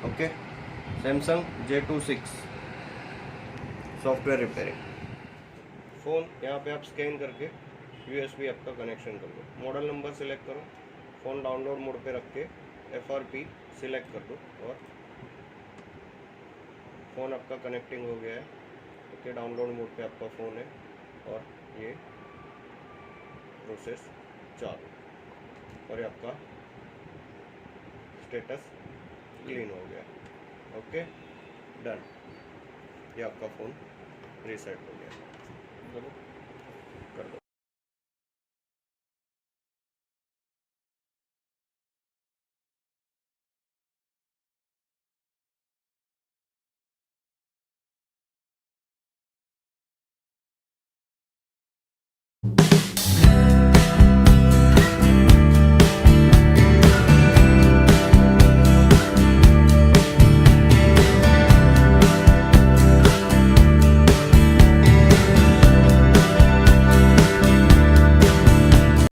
Okay, Samsung J26 software repairing. Phone यहाँ पे आप स्कैन करके USB आपका कनेक्शन कर दो, मॉडल नंबर सिलेक्ट करो, फ़ोन डाउनलोड मोड पे रख के FRP सिलेक्ट कर दो और फ़ोन आपका कनेक्टिंग हो गया है। ओके, डाउनलोड मोड पे आपका फ़ोन है और ये प्रोसेस चालू और ये आपका स्टेटस क्लीन हो गया। ओके, डन, ये आपका फ़ोन रीसेट हो गया। चलो कर दो।